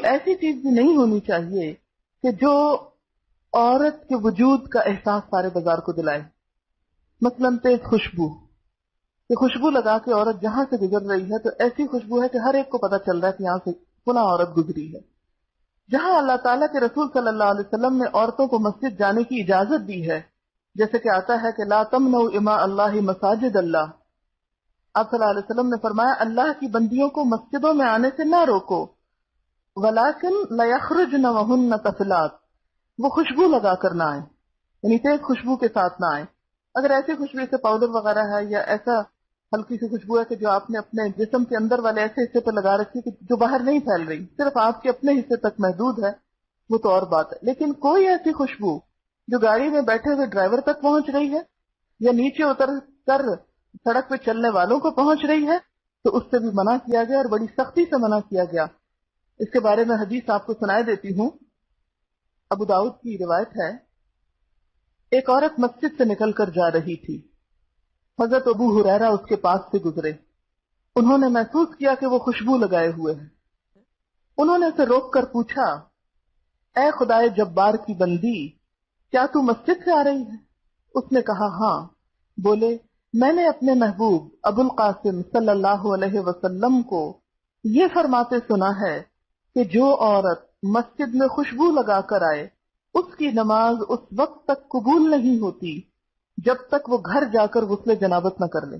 ایسی چیز بھی نہیں ہونی چاہیے کہ جو عورت کے وجود کا احساس سارے بازار کو دلائے. مثلاً تیز خوشبو، کہ خوشبو لگا کے عورت جہاں سے گزر رہی ہے تو ایسی خوشبو ہے کہ ہر ایک کو پتا چل رہا ہے کہ یہاں سے فلاں عورت گزری ہے. جہاں اللہ تعالیٰ کے رسول صلی اللہ علیہ وسلم نے عورتوں کو مسجد جانے کی اجازت دی ہے، جیسے کہ آتا ہے کہ لا تمنعوا اماء اللہ مساجد اللہ، آپ صلی اللہ علیہ وسلم نے فرمایا اللہ کی بندیوں کو مسجدوں میں آنے سے نہ روکو، ولیکن لیخرجن وہن طفلات، وہ خوشبو لگا کر نہ آئیں، یعنی تیز خوشبو کے ساتھ نہ آئیں. اگر ایسی خوشبو سے پاؤڈر وغیرہ ہے یا ایسا ہلکی سی خوشبو ہے کہ جو آپ نے اپنے جسم کے اندر والے ایسے حصے پہ لگا رکھی کہ جو باہر نہیں پھیل رہی، صرف آپ کے اپنے حصے تک محدود ہے، وہ تو اور بات ہے. لیکن کوئی ایسی خوشبو جو گاڑی میں بیٹھے ہوئے ڈرائیور تک پہنچ رہی ہے یا نیچے اتر کر سڑک پہ چلنے والوں کو پہنچ رہی ہے تو اس سے بھی منع کیا گیا، اور بڑی سختی سے منع کیا گیا. اس کے بارے میں حدیث آپ کو سنائے دیتی ہوں. ابو داؤد کی روایت ہے، ایک عورت مسجد سے نکل کر جا رہی تھی. حضرت ابو ہریرہ اس کے پاس سے گزرے. انہوں نے محسوس کیا کہ وہ خوشبو لگائے ہوئے ہیں. انہوں نے اسے روک کر پوچھا، اے خدائے جبار کی بندی، کیا تو مسجد سے آ رہی ہے؟ اس نے کہا ہاں. بولے، میں نے اپنے محبوب ابو القاسم صلی اللہ علیہ وسلم کو یہ فرماتے سنا ہے کہ جو عورت مسجد میں خوشبو لگا کر آئے اس کی نماز اس وقت تک قبول نہیں ہوتی جب تک وہ گھر جا کر غسل جنابت نہ کر لے.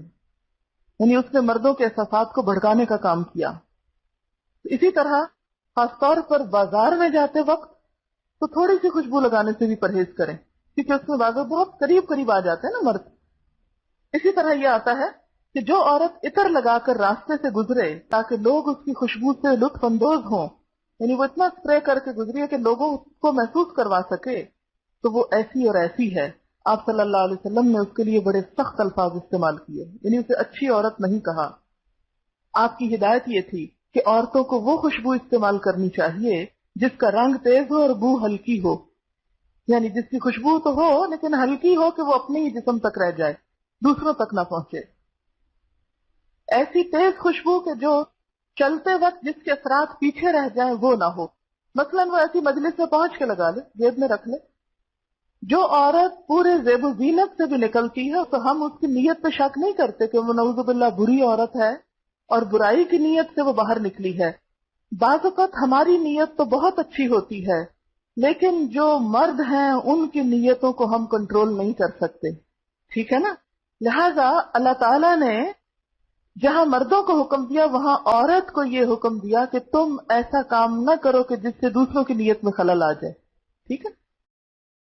یعنی اس نے مردوں کے احساسات کو بھڑکانے کا کام کیا. اسی طرح خاص طور پر بازار میں جاتے وقت تو تھوڑی سی خوشبو لگانے سے بھی پرہیز کریں، کیونکہ اس میں بازار بہت قریب قریب آ جاتے ہیں نا مرد. اسی طرح یہ آتا ہے کہ جو عورت عطر لگا کر راستے سے گزرے تاکہ لوگ اس کی خوشبو سے لطف اندوز ہوں، یعنی وہ اتنا اسپرے کر کے گزری ہے کہ لوگوں کو محسوس کروا سکے، تو وہ ایسی اور ایسی ہے. آپ صلی اللہ علیہ وسلم نے اس کے لیے بڑے سخت الفاظ استعمال کیے، یعنی اسے اچھی عورت نہیں کہا. آپ کی ہدایت یہ تھی کہ عورتوں کو وہ خوشبو استعمال کرنی چاہیے جس کا رنگ تیز ہو اور بو ہلکی ہو، یعنی جس کی خوشبو تو ہو لیکن ہلکی ہو کہ وہ اپنے ہی جسم تک رہ جائے، دوسروں تک نہ پہنچے. ایسی تیز خوشبو کہ جو چلتے وقت جس کے اثرات پیچھے رہ جائیں وہ نہ ہو. مثلاً وہ ایسی مجلس میں پہنچ کے لگا لے، جیب میں رکھ لے. جو عورت پورے زیب و زینت سے بھی نکلتی ہے تو ہم اس کی نیت پہ شک نہیں کرتے کہ وہ نعوذ باللہ بری عورت ہے اور برائی کی نیت سے وہ باہر نکلی ہے. بعض اوقات ہماری نیت تو بہت اچھی ہوتی ہے لیکن جو مرد ہیں ان کی نیتوں کو ہم کنٹرول نہیں کر سکتے، ٹھیک ہے نا. لہذا اللہ تعالیٰ نے جہاں مردوں کو حکم دیا وہاں عورت کو یہ حکم دیا کہ تم ایسا کام نہ کرو کہ جس سے دوسروں کی نیت میں خلل آ جائے، ٹھیک ہے.